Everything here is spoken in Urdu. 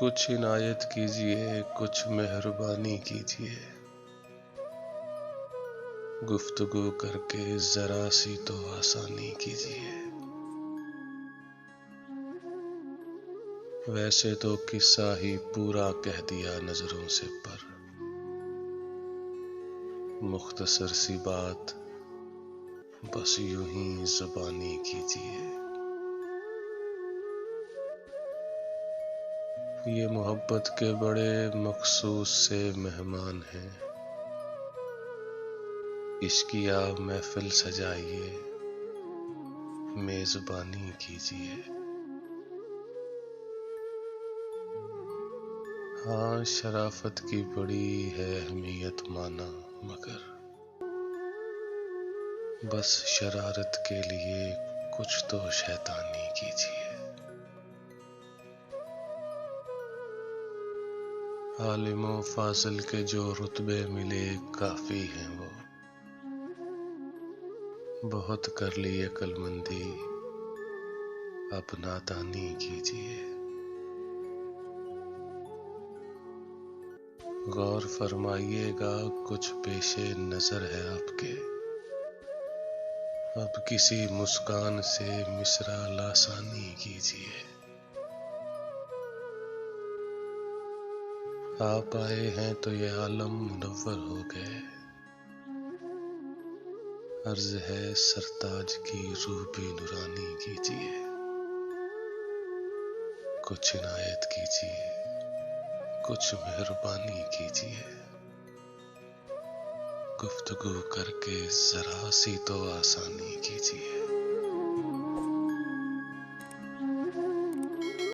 کچھ عنایت کیجیے، کچھ مہربانی کیجیے، گفتگو کر کے ذرا سی تو آسانی کیجیے۔ ویسے تو قصہ ہی پورا کہہ دیا نظروں سے پر، مختصر سی بات بس یوں ہی زبانی کیجیے۔ یہ محبت کے بڑے مخصوص سے مہمان ہیں، عشقیہ محفل سجائیے، میزبانی کیجیے۔ ہاں شرافت کی بڑی ہے اہمیت مانا، مگر بس شرارت کے لیے کچھ تو شیطانی کیجیے۔ عالم و فاضل کے جو رتبے ملے کافی ہیں، وہ بہت کر لی عقل مندی، اب نادانی کیجیے۔ غور فرمائیے گا کچھ پیش نظر ہے آپ کے، اب کسی مسکان سے مصرع لاسانی کیجیے۔ آپ آئے ہیں تو یہ عالم منور ہو گئے، عرض ہے سرتاج کی روح بھی نورانی کیجیے۔ کچھ عنایت کیجیے، کچھ مہربانی کیجیے، گفتگو کر کے ذرا سی تو آسانی کیجیے۔